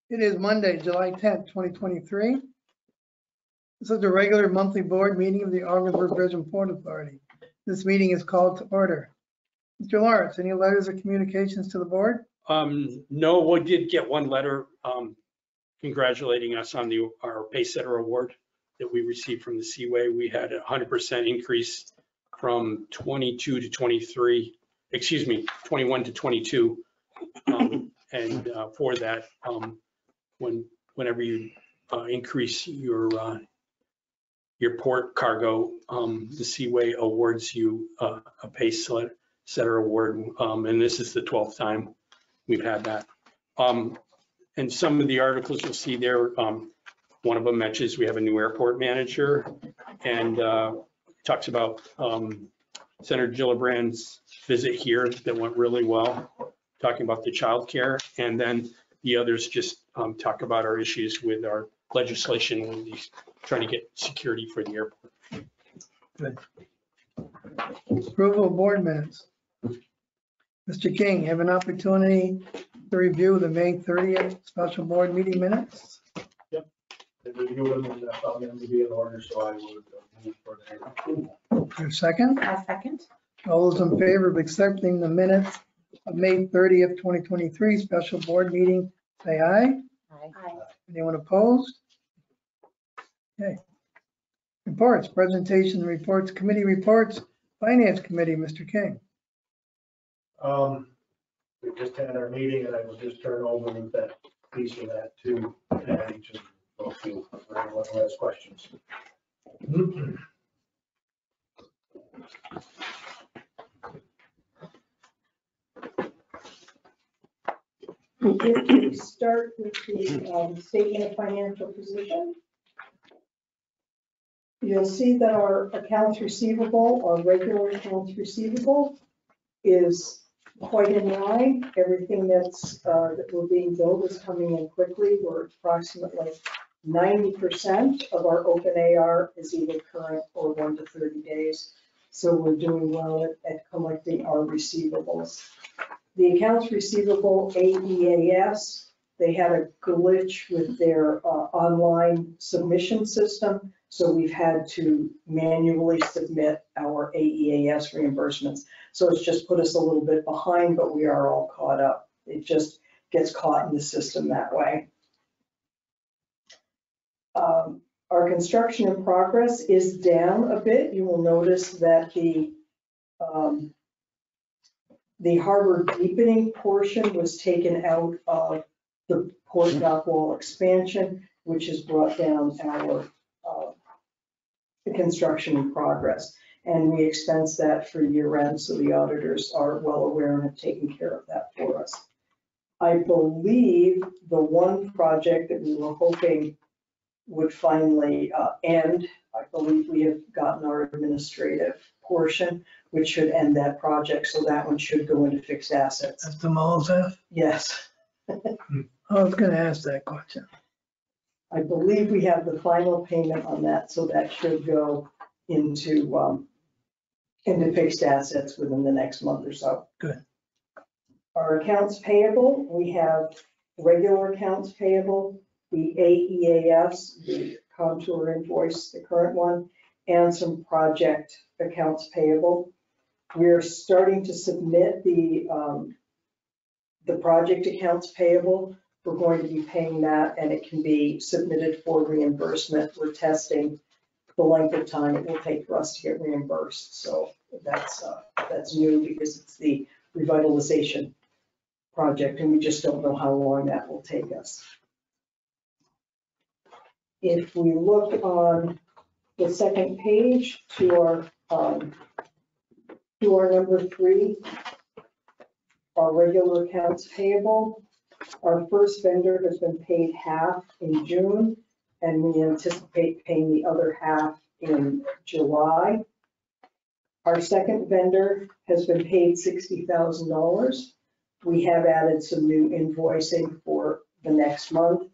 It is Monday, July 10th, 2023. This is the regular monthly board meeting of the Augsburg Bridge and Port Authority. This meeting is called to order. Mr. Lawrence, any letters or communications to the board? No, we did get one letter congratulating us on our Pacesetter award that we received from the Seaway. We had a 100% increase from 22 to 23, excuse me, 21 to 22. And for that, whenever you increase your port cargo, the Seaway awards you a Pacesetter award, and this is the 12th time we've had that. And some of the articles you'll see there, one of them mentions we have a new airport manager, and talks about Senator Gillibrand's visit here that went really well, talking about the childcare, and then the others just talk about our issues with our legislation when he's trying to get security for the airport. Good. Approval of board minutes. Mr. King, have an opportunity to review the May 30th special board meeting minutes? Yep. I reviewed them and I found them to be in order, so I would move for their approval. Your second? I'll second. All those in favor of accepting the minutes of May 30th, 2023 special board meeting, say aye. Aye. Anyone opposed? Okay. Reports, presentation reports, committee reports, Finance Committee, Mr. King. We just had our meeting and I will just turn over with that piece of that to each of you for anyone who has questions. If we start with the statement of financial position, you'll see that our accounts receivable, our regular accounts receivable, is quite in line. Everything that we're being billed is coming in quickly. We're approximately 90% of our open AR is either current or 1 to 30 days. So we're doing well at collecting our receivables. The accounts receivable AEAS, they had a glitch with their online submission system. So we've had to manually submit our AEAS reimbursements. So it's just put us a little bit behind, but we are all caught up. It just gets caught in the system that way. Our construction in progress is down a bit. You will notice that the harbor deepening portion was taken out of the port dock wall expansion, which has brought down our the construction in progress. And we expense that for year end, so the auditors are well aware and have taken care of that for us. I believe the one project that we were hoping would finally end, I believe we have gotten our administrative portion, which should end that project. So that one should go into fixed assets. That's the Molesef? Yes. I was going to ask that question. I believe we have the final payment on that, so that should go into fixed assets within the next month or so. Good. Our accounts payable, we have regular accounts payable, the AEAS, the Contour invoice, the current one, and some project accounts payable. We're starting to submit the project accounts payable. We're going to be paying that, and it can be submitted for reimbursement. We're testing the length of time it will take for us to get reimbursed. So that's new because it's the revitalization project, and we just don't know how long that will take us. If we look on the second page to our number 3, our regular accounts payable, our first vendor has been paid half in June, and we anticipate paying the other half in July. Our second vendor has been paid $60,000. We have added some new invoicing for the next month.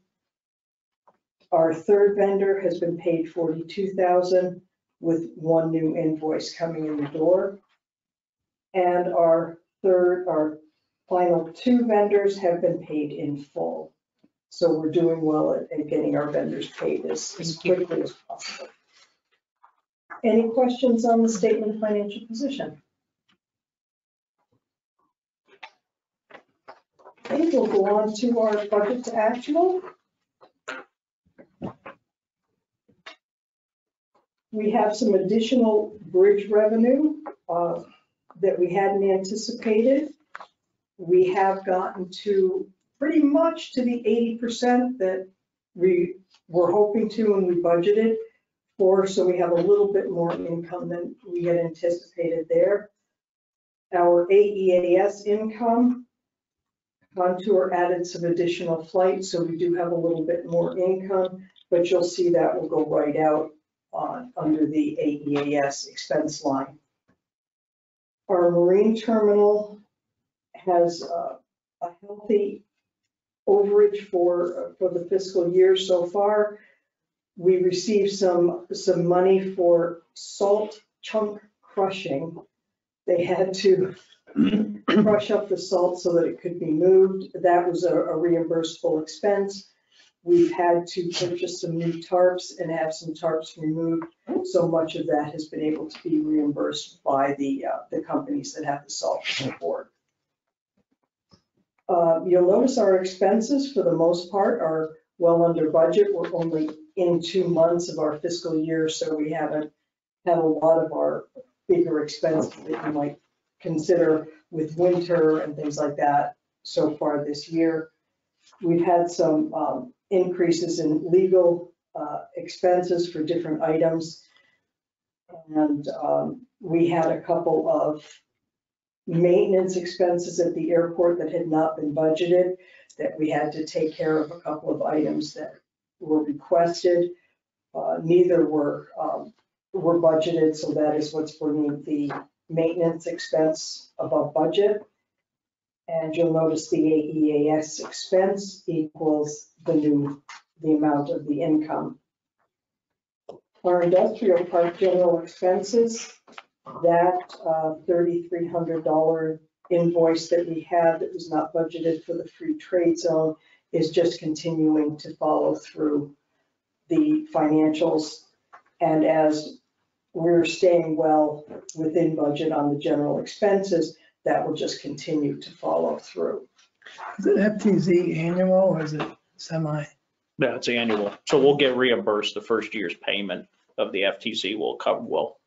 Our third vendor has been paid $42,000 with one new invoice coming in the door. And our final 2 vendors have been paid in full. So we're doing well at getting our vendors paid as quickly as possible. Any questions on the statement of financial position? Okay, we'll go on to our budget to actual. We have some additional bridge revenue that we hadn't anticipated. We have gotten to pretty much to the 80% that we were hoping to when we budgeted for, so we have a little bit more income than we had anticipated there. Our AEAS income, Contour added some additional flights, so we do have a little bit more income, but you'll see that will go right out under the AEAS expense line. Our marine terminal has a healthy overage for the fiscal year so far. We received some money for salt chunk crushing. They had to crush up the salt so that it could be moved. That was a reimbursable expense. We've had to purchase some new tarps and have some tarps removed. So much of that has been able to be reimbursed by the companies that have the salt support. You'll notice our expenses for the most part are well under budget. We're only in 2 months of our fiscal year, so we haven't had a lot of our bigger expenses that you might consider with winter and things like that so far this year. We've had some increases in legal expenses for different items. And we had a couple of maintenance expenses at the airport that had not been budgeted, that we had to take care of a couple of items that were requested. Neither were budgeted, so that is what's bringing the maintenance expense above budget. And you'll notice the AEAS expense equals the amount of the income. Our industrial park general expenses, that $3,300 invoice that we had that was not budgeted for the free trade zone is just continuing to follow through the financials. And as we're staying well within budget on the general expenses, that will just continue to follow through. Is it FTZ annual or is it semi? Yeah, it's annual. So we'll get reimbursed the first year's payment of the FTC. Will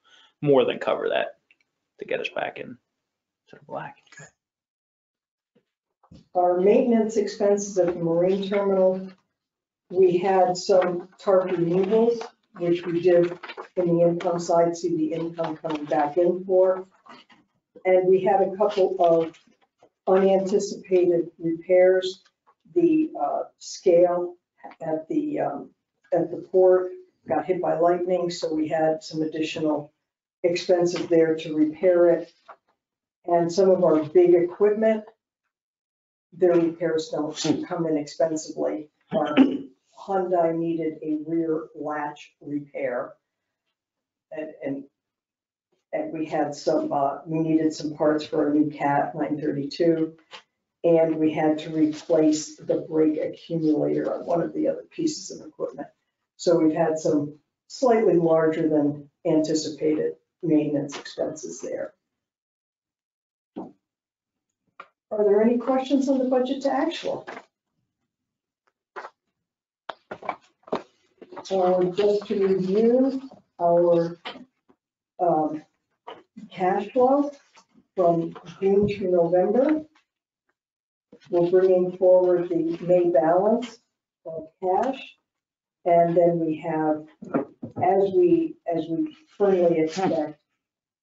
more than cover that to get us back in the black. Our maintenance expenses at the marine terminal, we had some tarp removals, which we did in the income side, see the income coming back in for. And we had a couple of unanticipated repairs. The scale at the port got hit by lightning, so we had some additional expenses there to repair it. And some of our big equipment, their repairs don't come inexpensively. Our Hyundai needed a rear latch repair. And we had we needed some parts for a new Cat 932. And we had to replace the brake accumulator on one of the other pieces of equipment. So we've had some slightly larger than anticipated maintenance expenses there. Are there any questions on the budget to actual? Just to review our cash flow from June to November. We're bringing forward the May balance of cash. And then we have, as we firmly expect,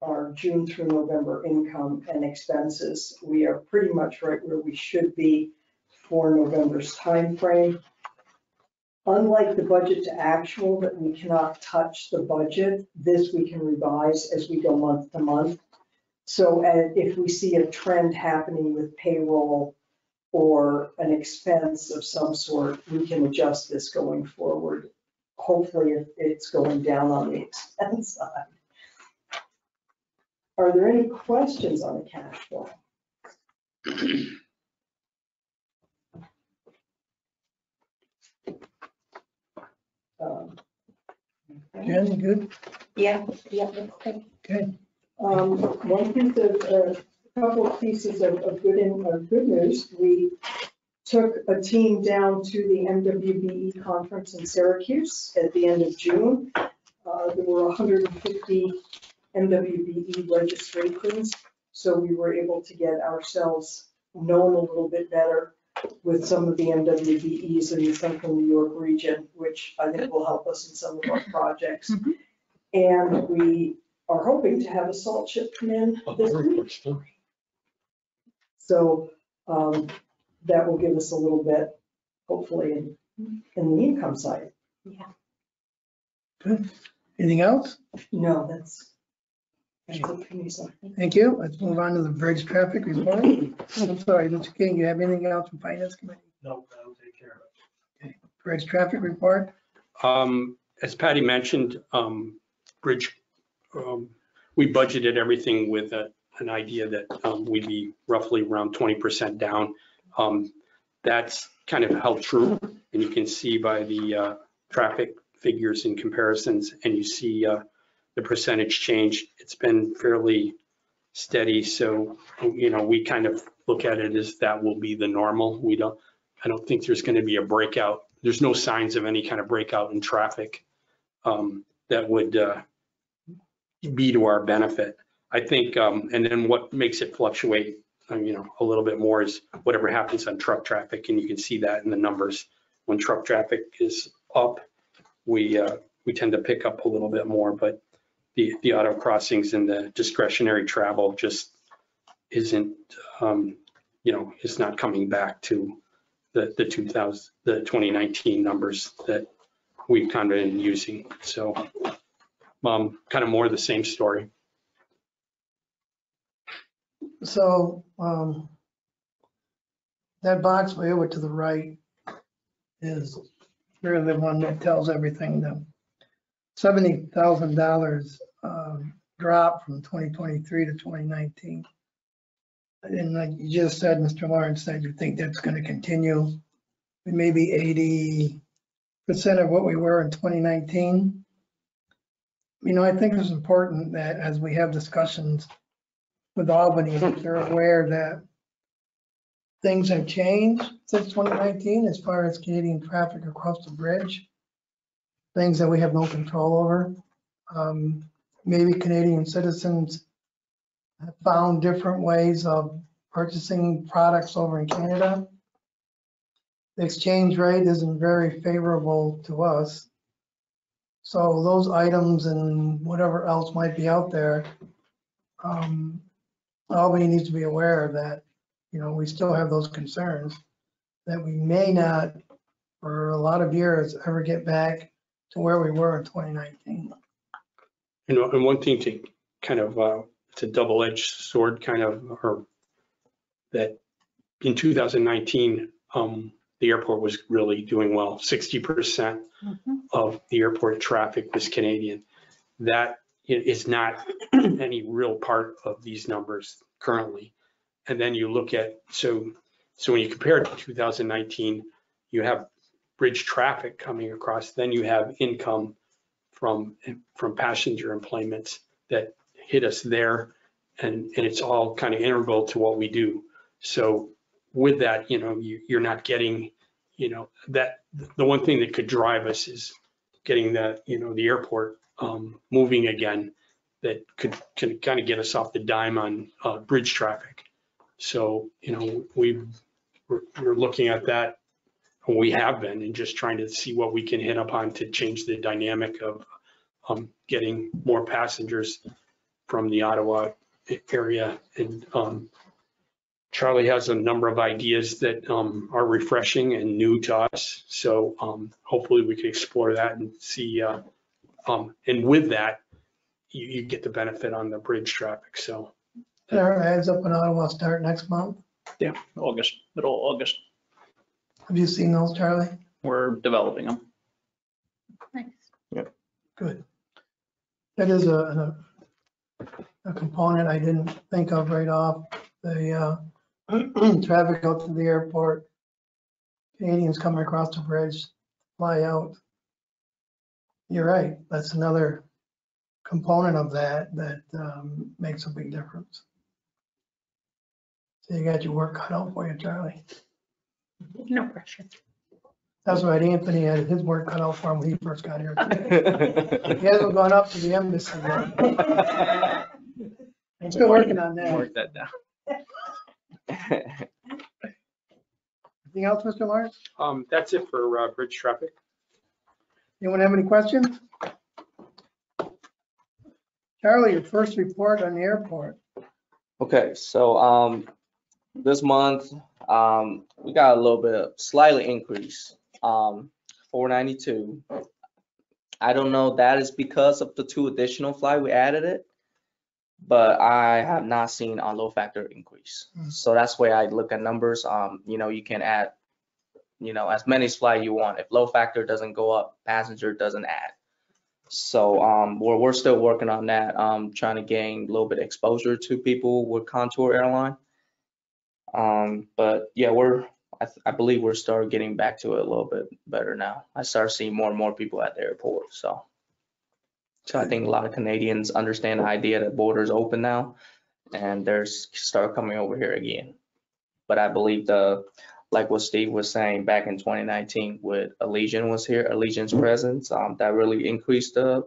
our June through November income and expenses. We are pretty much right where we should be for November's timeframe. Unlike the budget to actual that we cannot touch the budget, this we can revise as we go month to month. So if we see a trend happening with payroll or an expense of some sort, we can adjust this going forward. Hopefully it's going down on the expense side. Are there any questions on the cash flow? Jen, you good? Yeah, okay. Okay. One piece of, a couple of pieces of good news. We took a team down to the MWBE conference in Syracuse at the end of June. There were 150 MWBE registrations, so we were able to get ourselves known a little bit better with some of the MWBEs in the central New York region, which I think will help us in some of our projects. And we are hoping to have a salt ship come in this week. So that will give us a little bit, hopefully, in the income side. Good. Anything else? No, that's it for me, so. Thank you. Let's move on to the bridge traffic report. I'm sorry, Mr. King, you have anything else from Finance Committee? No, that'll take care of it. Bridge traffic report? As Patty mentioned, bridge, we budgeted everything with an idea that we'd be roughly around 20% down. That's kind of held true, and you can see by the traffic figures and comparisons, and you see the percentage change. It's been fairly steady, so we kind of look at it as that will be the normal. I don't think there's going to be a breakout. There's no signs of any kind of breakout in traffic that would be to our benefit. I think, and then what makes it fluctuate, a little bit more is whatever happens on truck traffic, and you can see that in the numbers. When truck traffic is up, we tend to pick up a little bit more, but the auto crossings and the discretionary travel just isn't, it's not coming back to the 2019 numbers that we've kind of been using. So kind of more the same story. So that box way over to the right is really the one that tells everything. The $70,000 drop from 2023 to 2019. And like you just said, Mr. Lawrence said, you think that's going to continue. Maybe 80% of what we were in 2019. I think it's important that as we have discussions with Albany, they're aware that things have changed since 2019 as far as Canadian traffic across the bridge, things that we have no control over. Maybe Canadian citizens have found different ways of purchasing products over in Canada. The exchange rate isn't very favorable to us. So those items and whatever else might be out there, Albany needs to be aware that, we still have those concerns that we may not, for a lot of years, ever get back to where we were in 2019. And one thing to kind of, it's a double-edged sword kind of, or that in 2019, the airport was really doing well. 60% of the airport traffic was Canadian. That is not any real part of these numbers currently. And then you look at, so when you compare it to 2019, you have bridge traffic coming across, then you have income from passenger employments that hit us there, and it's all kind of integral to what we do. So with that, you're not getting, that the one thing that could drive us is getting the airport moving again, that can kind of get us off the dime on bridge traffic. So, we're looking at that, and we have been, and just trying to see what we can hit upon to change the dynamic of getting more passengers from the Ottawa area. And Charlie has a number of ideas that are refreshing and new to us. So hopefully we can explore that and see, and with that, you get the benefit on the bridge traffic. So. And our ads up in Ottawa start next month. Yeah, August, middle of August. Have you seen those, Charlie? We're developing them. Nice. Good. That is a component I didn't think of right off. The traffic out to the airport, Canadians coming across the bridge, fly out. you're right. That's another component of that makes a big difference. So you got your work cut out for you, Charlie. No pressure. That's right, Anthony had his work cut out for him when he first got here. He hasn't gone up to the embassy yet. I'm still working on that. Mark that down. Anything else, Mr. Lawrence? That's it for bridge traffic. Anyone have any questions? Charlie, your first report on the airport. Okay, so this month we got a little bit of slightly increase, 492. I don't know, that is because of the 2 additional flight we added it, but I have not seen a load factor increase. So that's why I look at numbers. You know, you can add, you know, as many flight you want. If load factor doesn't go up, passenger doesn't add. So we're still working on that, trying to gain a little bit of exposure to people with Contour Airline. But yeah, I believe we're starting getting back to it a little bit better now. I start seeing more and more people at the airport. So I think a lot of Canadians understand the idea that borders open now, and they're start coming over here again. But I believe like what Steve was saying back in 2019 with Allegiant was here, Allegiant's presence, that really increased the,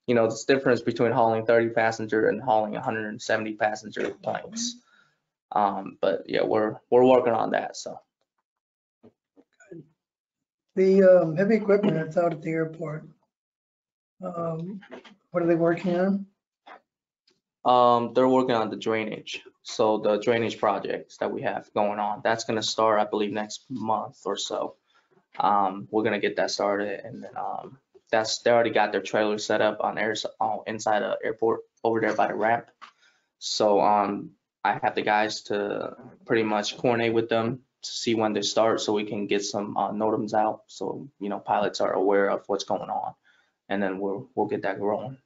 you know, this difference between hauling 30 passenger and hauling 170 passenger planes. But yeah, we're working on that. So The heavy equipment that's out at the airport, what are they working on? they're working on the drainage. So the drainage projects that we have going on, that's gonna start, I believe, next month or so. We're gonna get that started, and then they already got their trailer set up on inside the airport over there by the ramp. So I have the guys to pretty much coordinate with them to see when they start, so we can get some NOTAMs out, so you know pilots are aware of what's going on, and then we'll get that rolling.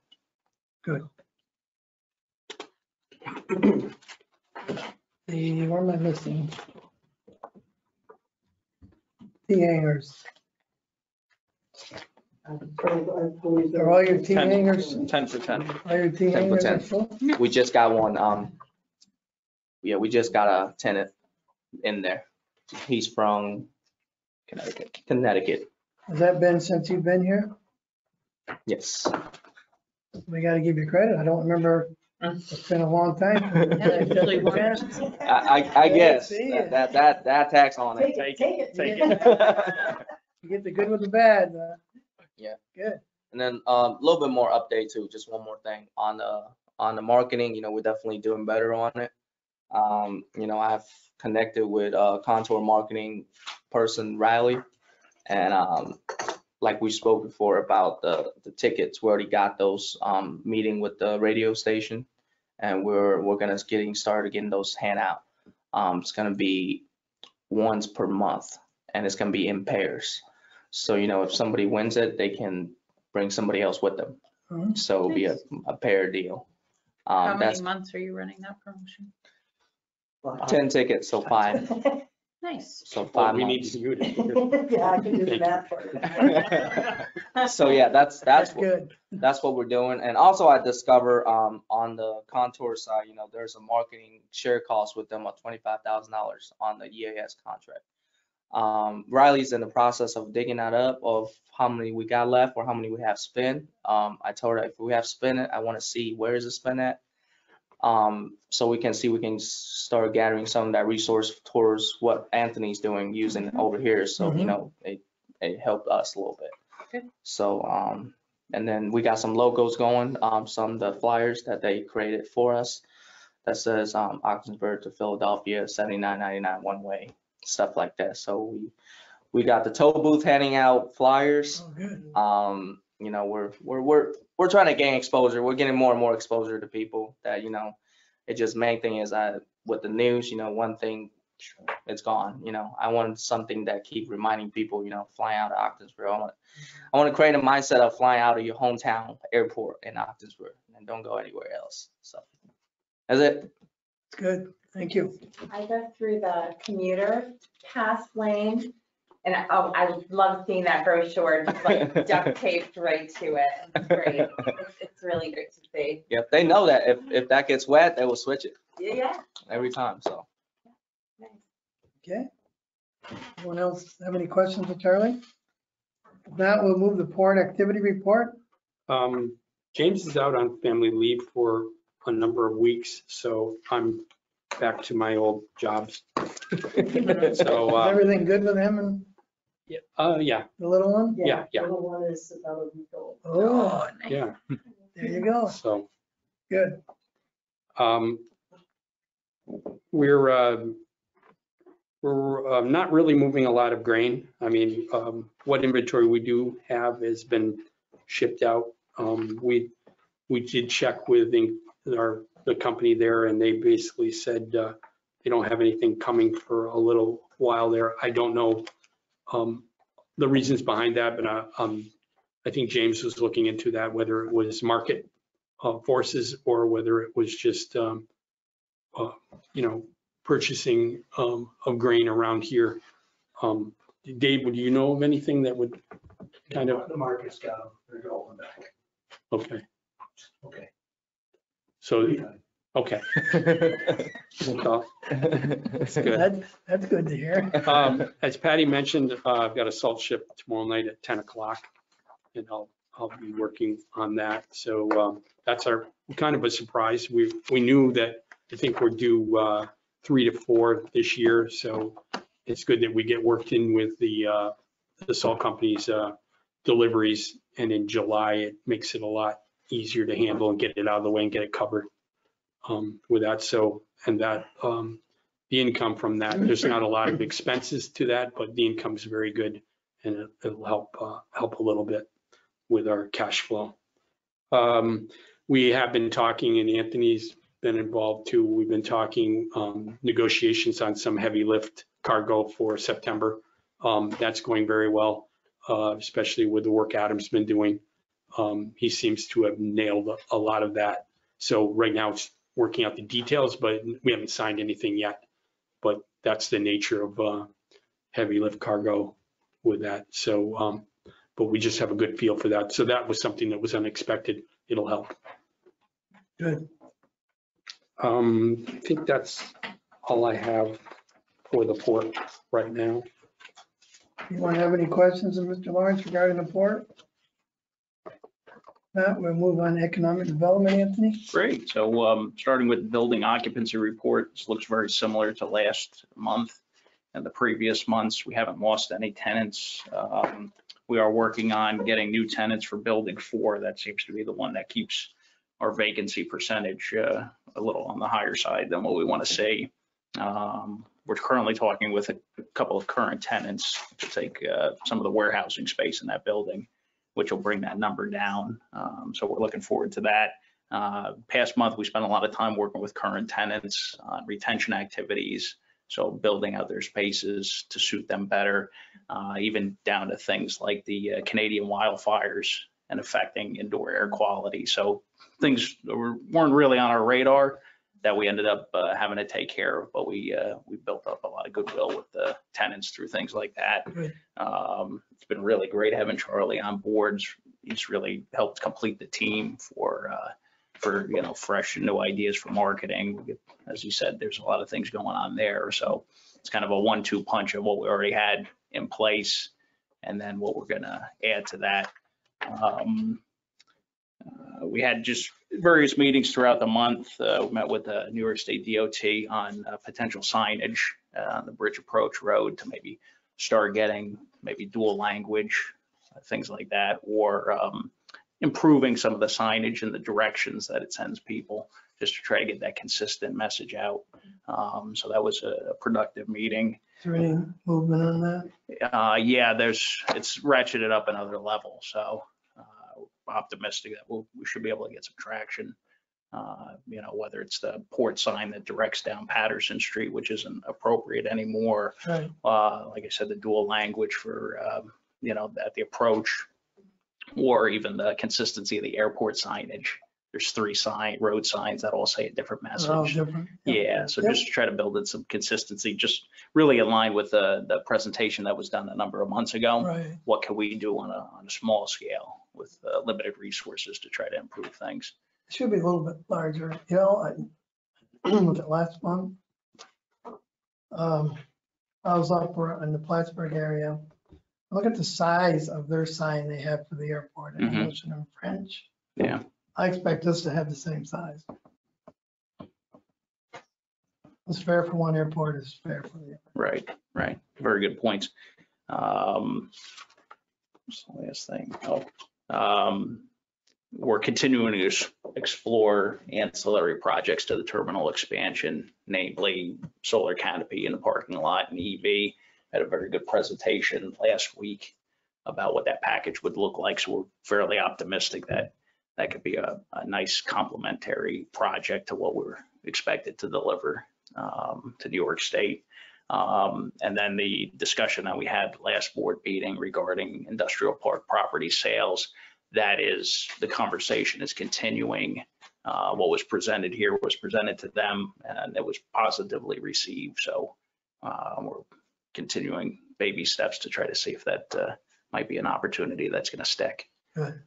Good. What am I missing? T hangers. Are all your T hangers, 10 for 10. all your T 10 for hangers are 10. full? We just got one. Yeah, we just got a tenant in there. He's from Connecticut. Has that been since you've been here? Yes. We gotta give you credit. I don't remember. It's been a long time. I guess See ya. that tax on it. Take it. Take You get the good with the bad. Yeah. Good. And then a little bit more update too. Just one more thing on the marketing. You know, we're definitely doing better on it. You know, I've connected with Contour marketing person Riley, and like we spoke before about the tickets, we already got those meeting with the radio station, and we're gonna started getting those hand out. It's gonna be once per month, and it's gonna be in pairs. So you know, if somebody wins it, they can bring somebody else with them. Mhm. So it'll be a pair deal. How many That's months are you running that promotion? 10 tickets, so 5. Nice. So Well, 5 we need months. to do it. Yeah, I can do the math for you. So yeah, that's That's good. that's what we're doing. And also I discover on the Contour side, you know, there's a marketing share cost with them of $25,000 on the EAS contract. Riley's in the process of digging that up of how many we got left or how many we have spent. I told her if we have spent it, I want to see where is it spent at. So we can start gathering some of that resource towards what Anthony's doing using over here. So, you know, it helped us a little bit. Okay. So, and then we got some logos going, some of the flyers that they created for us that says Ogdensburg to Philadelphia, 79.99 one way, stuff like that. So we got the toll booth handing out flyers. Oh, good. You know, we're trying to gain exposure. We're getting more and more exposure to people that, you know, it just main thing is with the news, you know, one thing, it's gone. You know, I want something that keep reminding people, you know, flying out of Ogdensburg. I want to create a mindset of flying out of your hometown airport in Ogdensburg and don't go anywhere else. So that's it. It's good. Thank you. I go through the commuter pass lane, And I love seeing that brochure just like duct taped right to it. It's great. It's really great to see. Yeah, they know that if that gets wet, they will switch it Yeah. every time, so. Nice. Okay. Anyone else have any questions for Charlie? If not, we'll move the port activity report. James is out on family leave for a number of weeks, so I'm back to my old jobs. Is So, everything good with him and yeah, the little one? Yeah. Little one is about a week old. Oh, nice. yeah. there you go. So, Good. we're not really moving a lot of grain. I mean, what inventory we do have has been shipped out. We did check with the company there, and they basically said they don't have anything coming for a little while there. I don't know the reasons behind that, but I think James was looking into that, whether it was market forces or whether it was just purchasing of grain around here. Dave, would you know of anything that would kind of? The market's got them, they're going back. Okay, Okay. so, okay. Well, that's good. That's good to hear. As Patty mentioned, I've got a salt ship tomorrow night at 10 o'clock, and I'll be working on that. So that's kind of a surprise. We knew that. I think we're due 3 to 4 this year, so it's good that we get worked in with the salt company's deliveries, and in July it makes it a lot easier to handle and get it out of the way and get it covered with that. So, and that the income from that, there's not a lot of expenses to that, but the income is very good, and it'll help a little bit with our cash flow. We have been talking, and Anthony's been involved too. We've been talking negotiations on some heavy lift cargo for September. That's going very well, especially with the work Adam's been doing. He seems to have nailed a lot of that. So right now it's working out the details, but we haven't signed anything yet. But that's the nature of heavy lift cargo with that. So, but we just have a good feel for that. So that was something that was unexpected. It'll help. Good. I think that's all I have for the port right now. You want to have any questions of Mr. Lawrence regarding the port? That we'll move on to economic development, Anthony. Great. So starting with the building occupancy report, this looks very similar to last month and the previous months. We haven't lost any tenants. We are working on getting new tenants for building 4. That seems to be the one that keeps our vacancy percentage a little on the higher side than what we want to see. We're currently talking with a couple of current tenants to take some of the warehousing space in that building, which will bring that number down. So we're looking forward to that. Past month, we spent a lot of time working with current tenants on retention activities. So building out their spaces to suit them better, even down to things like the Canadian wildfires and affecting indoor air quality. So things weren't really on our radar that we ended up having to take care of, but we built up a lot of goodwill with the tenants through things like that. It's been really great having Charlie on board. He's really helped complete the team for fresh and new ideas for marketing. As you said, there's a lot of things going on there. So it's kind of a 1-2 punch of what we already had in place and then what we're gonna add to that. We had just various meetings throughout the month. We met with the New York State DOT on potential signage on the Bridge Approach Road to maybe start getting maybe dual language, things like that, or improving some of the signage and the directions that it sends people, just to try to get that consistent message out. So that was a productive meeting. Is there any movement on that? Yeah, it's ratcheted up another level. So optimistic that we should be able to get some traction. Whether it's the port sign that directs down Patterson Street, which isn't appropriate anymore. Right. Like I said, the dual language for, at the approach, or even the consistency of the airport signage. there's 3 road signs that all say a different They're all message. different. Yeah, so Yep. just to try to build in some consistency, just really aligned with the presentation that was done a number of months ago. Right. What can we do on a small scale with limited resources to try to improve things? It should be a little bit larger, you know, was it last month? I was up in the Plattsburgh area. Look at the size of their sign they have for the airport in Mhm. English and in French. Yeah. I expect us to have the same size. What's fair for one airport is fair for the other. Right, right. Very good points. What's the last thing? We're continuing to explore ancillary projects to the terminal expansion, namely solar canopy in the parking lot and EV. Had a very good presentation last week about what that package would look like. So we're fairly optimistic that that could be a nice complementary project to what we're expected to deliver to New York State. And then the discussion that we had last board meeting regarding industrial park property sales, that is, the conversation is continuing. What was presented here was presented to them and it was positively received. So we're continuing baby steps to try to see if that might be an opportunity that's going to stick. Good.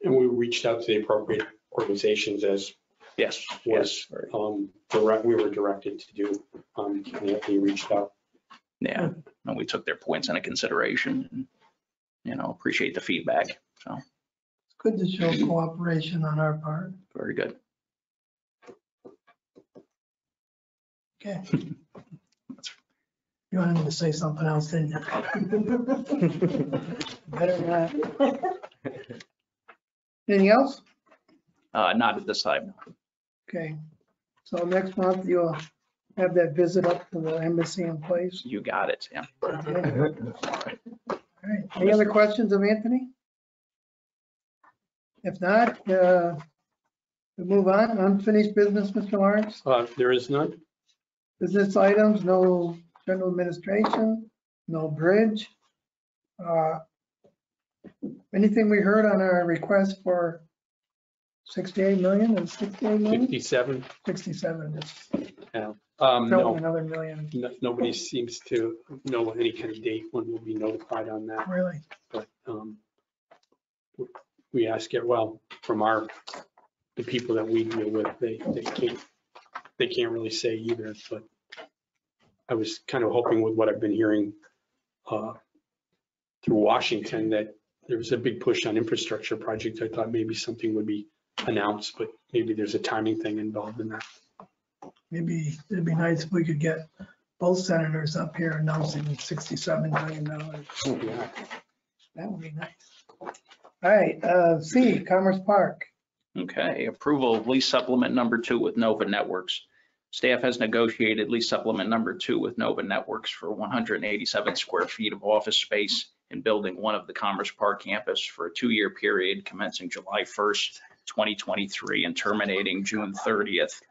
And we reached out to the appropriate organizations as Yes, was yes. we were directed to do. They reached out. Yeah, and we took their points into consideration and, appreciate the feedback. So It's good to show cooperation on our part. very good. Okay. You wanted me to say something else, didn't you? Better not. Anything else? Not at this time. Okay. So next month you'll have that visit up to the embassy in place. You got it. Yeah. Okay. All right. Any other questions of Anthony? If not, we move on. Unfinished business, Mr. Lawrence? There is none. Business items, no general administration, no bridge. Anything we heard on our request for 68 million and 68 million? 57. 67, just No, throwing another million, nobody seems to know any kind of date when we'll be notified on that. really. But we ask it, well, from the people that we deal with, they can't really say either, but I was kind of hoping with what I've been hearing through Washington that there was a big push on infrastructure projects. I thought maybe something would be announced, but maybe there's a timing thing involved in that. Maybe it'd be nice if we could get both senators up here announcing $67 million. Yeah. That would be nice. All right, C, Commerce Park. Okay, approval of lease supplement number 2 with Nova Networks. Staff has negotiated lease supplement number 2 with Nova Networks for 187 square feet of office space in building 1 of the Commerce Park campus for a 2-year period commencing July 1st, 2023 and terminating June 30th,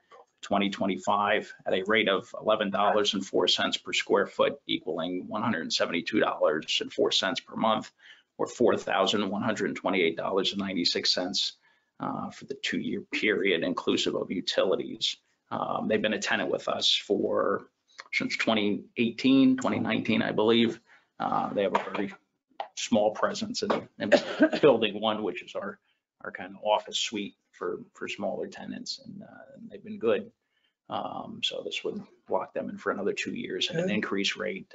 2025 at a rate of $11.04 per square foot, equaling $172.04 per month, or $4,128.96 for the 2-year period, inclusive of utilities. They've been a tenant with us since 2019, I believe. They have a very small presence in building 1, which is our kind of office suite for smaller tenants, and they've been good. So this would lock them in for another 2 years at an increased rate.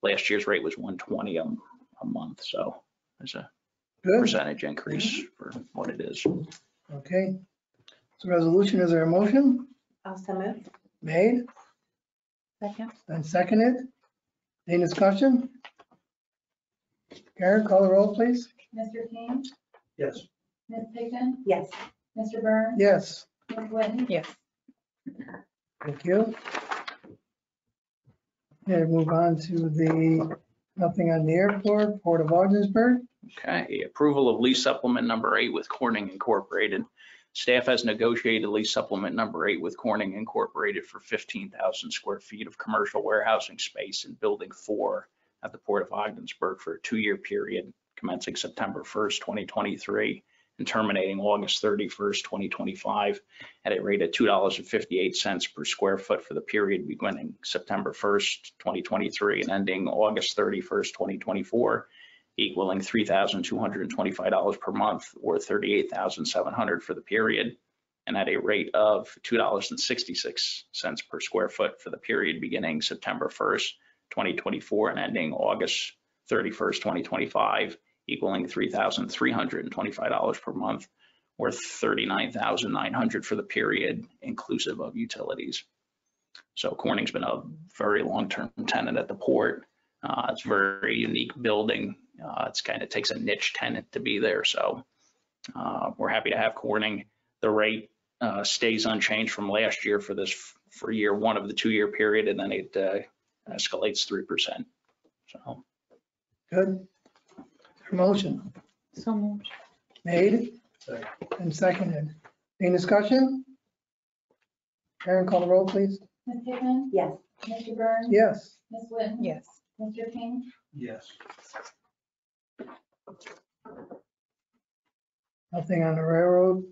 Last year's rate was $120 a month, so there's a Good. percentage increase for what it is. Okay. So resolution, is there a motion Also moved. made Second. and seconded? Any discussion? Karen, call the roll, please. Mr. King, Yes. Ms. Pignon, Yes. Mr. Burns, Yes, Ms. Whitten, Yes. thank you. Okay, move on to the, nothing on the airport, Port of Ogdensburg. Okay, approval of lease supplement number 8 with Corning Incorporated. Staff has negotiated lease supplement number 8 with Corning Incorporated for 15,000 square feet of commercial warehousing space in Building 4 at the Port of Ogdensburg for a 2-year period commencing September 1st, 2023 and terminating August 31st, 2025 at a rate of $2.58 per square foot for the period beginning September 1st, 2023 and ending August 31st, 2024, equaling $3,225 per month or $38,700 for the period, and at a rate of $2.66 per square foot for the period beginning September 1st, 2024 and ending August 31st, 2025, equaling $3,325 per month or $39,900 for the period inclusive of utilities. So Corning's been a very long-term tenant at the port. It's a very unique building. It's kind of takes a niche tenant to be there. So we're happy to have Corning. The rate stays unchanged from last year for year one of the 2-year period, and then it escalates 3%. So. Good. Motion So moved. made Second. and seconded. Any discussion? Karen, call the roll, please. Ms. Hickman? Yes. Mr. Byrne? Yes. Ms. Whitten? Yes. Mr. King? Yes. Nothing on the railroad.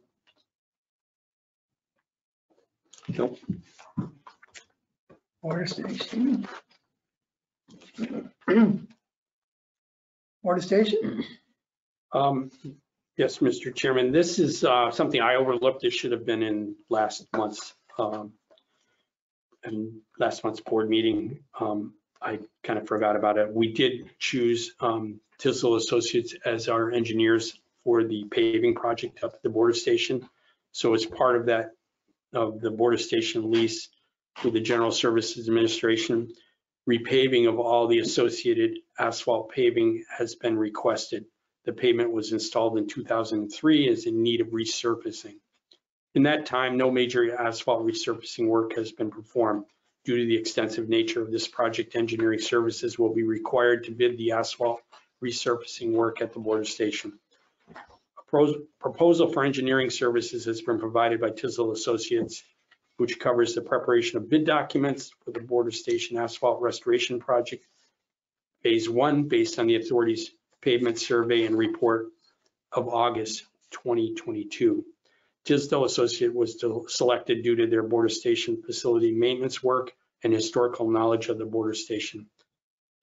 Nope. Water station. Water station? Yes, Mr. Chairman, this is something I overlooked. This should have been in last month's board meeting. I kind of forgot about it. We did choose Tisdale Associates as our engineers for the paving project up at the border station. So it's part of that, of the border station lease with the General Services Administration. Repaving of all the associated asphalt paving has been requested. The pavement was installed in 2003, is in need of resurfacing. In that time, no major asphalt resurfacing work has been performed. Due to the extensive nature of this project, engineering services will be required to bid the asphalt resurfacing work at the border station. A proposal for engineering services has been provided by Tisdale Associates, which covers the preparation of bid documents for the border station asphalt restoration project, phase 1, based on the authority's pavement survey and report of August 2022. Tisdale Associate was selected due to their border station facility maintenance work and historical knowledge of the border station.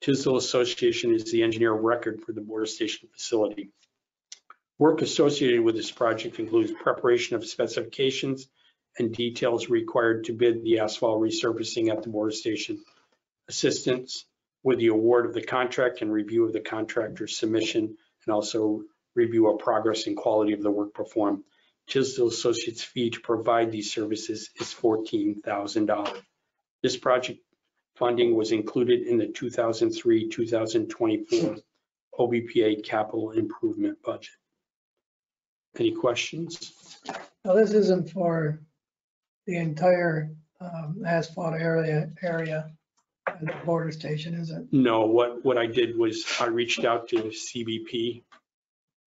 Tisdale Association is the engineer of record for the border station facility. Work associated with this project includes preparation of specifications and details required to bid the asphalt resurfacing at the border station, assistance with the award of the contract and review of the contractor's submission, and also review of progress and quality of the work performed. Tisdale Associates' fee to provide these services is $14,000. This project funding was included in the 2003-2024 OBPA capital improvement budget. Any questions? Now, this isn't for the entire asphalt area at the border station, is it? No, what I did was I reached out to CBP,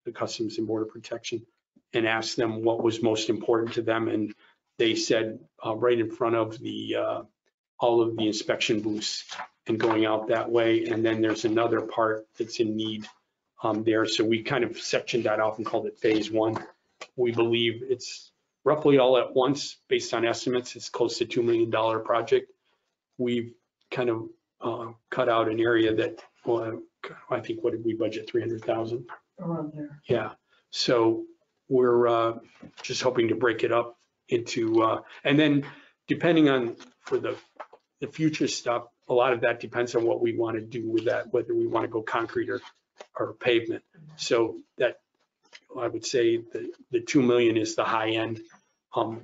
the Customs and Border Protection, and asked them what was most important to them. And they said right in front of the all of the inspection booths and going out that way. And then there's another part that's in need there. So we kind of sectioned that off and called it phase 1. We believe it's roughly all at once based on estimates. It's close to $2 million project. We've kind of cut out an area that, well, I think, what did we budget, 300,000? Around there. Yeah, so we're just hoping to break it up into, and then depending on for the future stuff, a lot of that depends on what we want to do with that, whether we want to go concrete or pavement. So that, I would say the 2 million is the high end.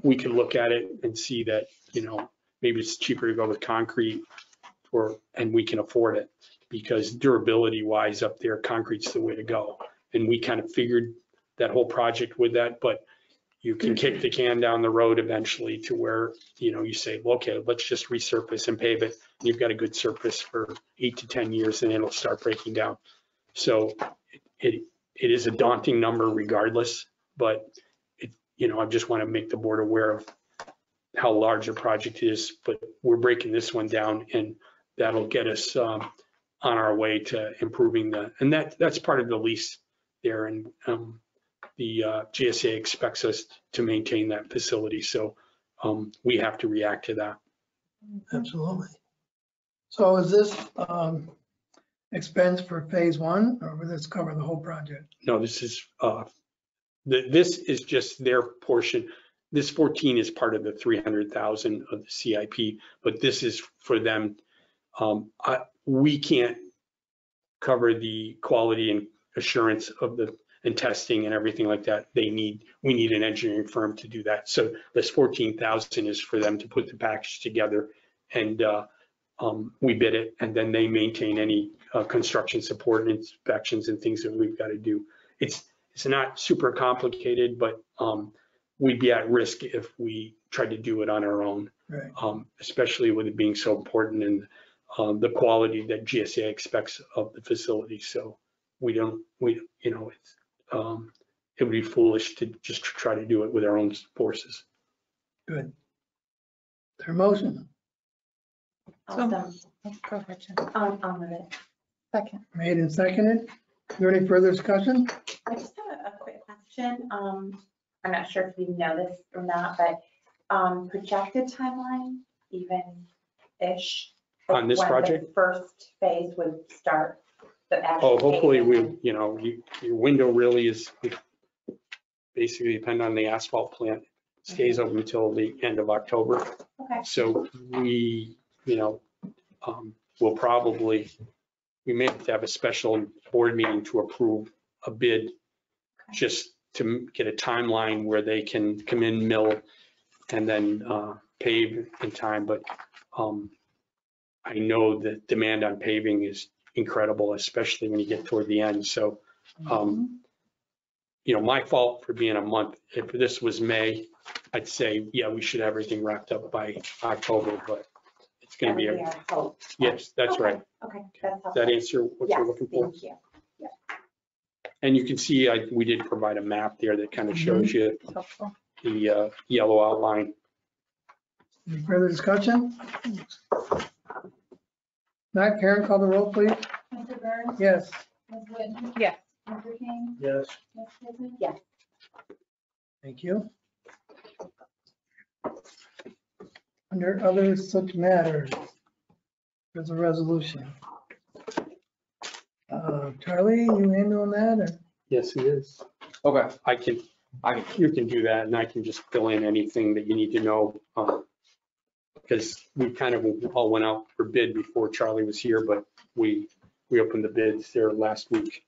We can look at it and see that, you know, maybe it's cheaper to go with concrete and we can afford it because durability wise up there, concrete's the way to go. And we kind of figured that whole project with that, but you can kick the can down the road eventually to where, you know, you say, well, okay, let's just resurface and pave it. And you've got a good surface for 8 to 10 years and it'll start breaking down. So it is a daunting number regardless, but you know, I just want to make the board aware of how large a project is, but we're breaking this one down and that'll get us on our way to improving and that's part of the lease there. And the GSA expects us to maintain that facility. So we have to react to that. Absolutely. So is this expense for phase one, or will this cover the whole project? No, this is just their portion. This 14 is part of the 300,000 of the CIP, but this is for them. We can't cover the quality and assurance of and testing and everything like that. We need an engineering firm to do that. So this 14,000 is for them to put the package together, and we bid it, and then they maintain any construction support and inspections and things that we've got to do. It's not super complicated, but we'd be at risk if we tried to do it on our own, Right. especially with it being so important and the quality that GSA expects of the facility. So it would be foolish to just try to do it with our own forces. Good. Is there a motion? Awesome. Go ahead, Jen. I'll move it. Second. Made and seconded. Is there any further discussion? I just have a quick question. I'm not sure if you know this or not, but projected timeline, even-ish? On this project? When the first phase would start? The actual Oh, hopefully phase? your window really is basically depend on the asphalt plant. Stays open until the end of October. Okay. So we may have to have a special board meeting to approve a bid just to get a timeline where they can come in, mill, and then pave in time. But I know the demand on paving is incredible, especially when you get toward the end. So, my fault for being a month. If this was May, I'd say, yeah, we should have everything wrapped up by October, but it's going to be, That would our hope. yes, that's Okay. right. Okay, that's Does helpful. that answer what you're Yes, looking for? thank you. And you can see, we did provide a map there that kind of shows you It's helpful. the yellow outline. Any further discussion? Not Karen, call the roll, please. Mr. Burns? Yes. Ms. Whitman? Yes. Mr. King? Yes. Ms. Kiznet? Yes. Thank you. Under other such matters, there's a resolution. Charlie, you handling that, or? Yes, it is. Okay, You can do that, and I can just fill in anything that you need to know. Because we kind of all went out for bid before Charlie was here, but we opened the bids there last week.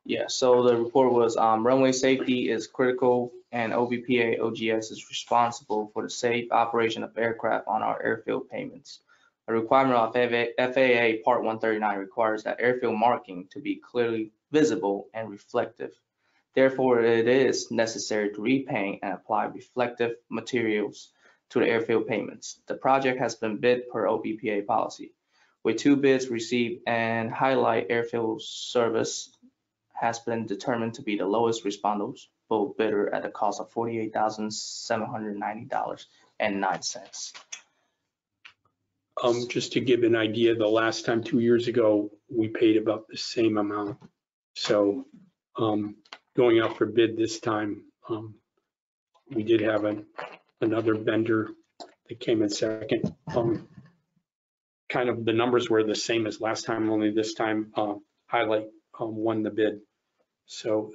yeah, so the report was runway safety is critical and OVPA OGS is responsible for the safe operation of aircraft on our airfield payments. A requirement of FAA Part 139 requires that airfield marking to be clearly visible and reflective. Therefore, it is necessary to repaint and apply reflective materials to the airfield payments. The project has been bid per OVPA policy. With 2 bids received and Highlight Airfield Service has been determined to be the lowest responsible bidder at a cost of $48,790.09. Just to give an idea, the last time, 2 years ago, we paid about the same amount. So going out for bid this time, we did have another vendor that came in second. Kind of the numbers were the same as last time, only this time Highlight won the bid. So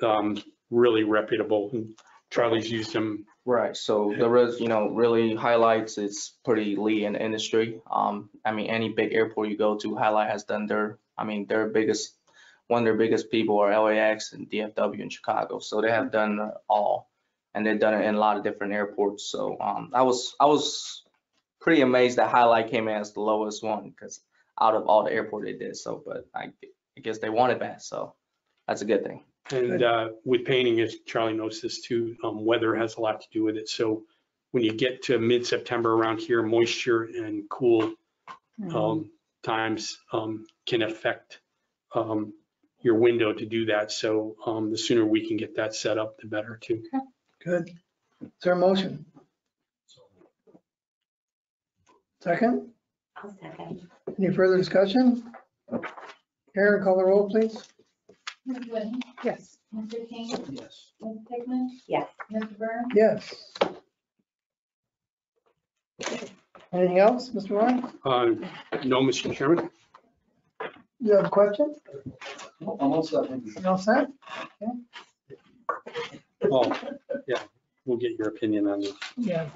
really reputable. And Charlie's used them. Right, so the really highlights it's pretty lead in the industry. I mean, any big airport you go to, Highlight has done one of their biggest people are LAX and DFW in Chicago. So they have done all, and they've done it in a lot of different airports. So I was pretty amazed that Highlight came in as the lowest one because out of all the airport they did. So, but I guess they wanted that, so that's a good thing. And with painting, as Charlie knows this too, weather has a lot to do with it. So when you get to mid-September around here, moisture and cool times can affect your window to do that. So the sooner we can get that set up, the better too. Good. Is there a motion? Second? I'll second. Any further discussion? Karen, call the roll, please. Ms. Whitten? Yes. Mr. King? Yes. Ms. Hickman? Yes. Mr. Burns? Yes. Anything else, Mr. Ryan? No, Mr. Chairman. You have a question? Almost second. You all set? Oh, yeah, we'll get your opinion on this. Yeah.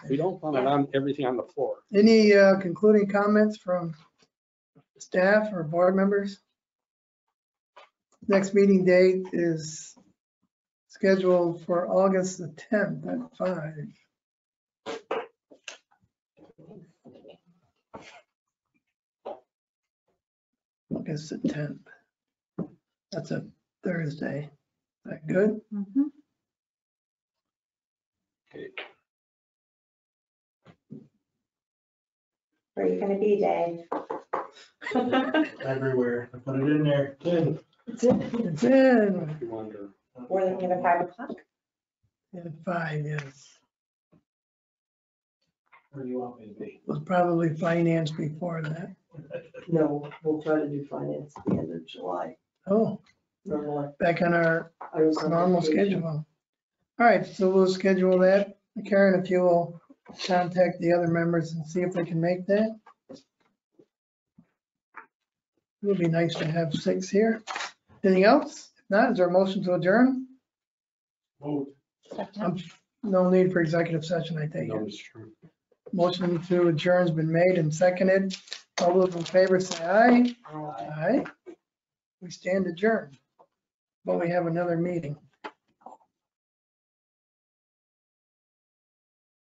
We don't want it on, everything on the floor. Any concluding comments from staff or board members? Next meeting date is scheduled for August the 10th at 5. August the 10th. That's a Thursday. Is that good? Mhm. Where are you gonna be, Dave? Everywhere. I put it in there. Good. It's in You wonder. We're looking at 5 o'clock. at 5, yes. Where do you want me to be? Was probably finance before that. No, we'll try to do finance at the end of July. Oh, Normally, back on our I was on normal vacation. schedule. All right, so we'll schedule that. Karen, if you will contact the other members and see if they can make that. It would be nice to have 6 here. Anything else? If not, is there a motion to adjourn? Moved. No need for executive session, I take No, it. Mr. Chairman. Motion to adjourn's been made and seconded. All those in favor say aye. Aye. We stand adjourned. But we have another meeting.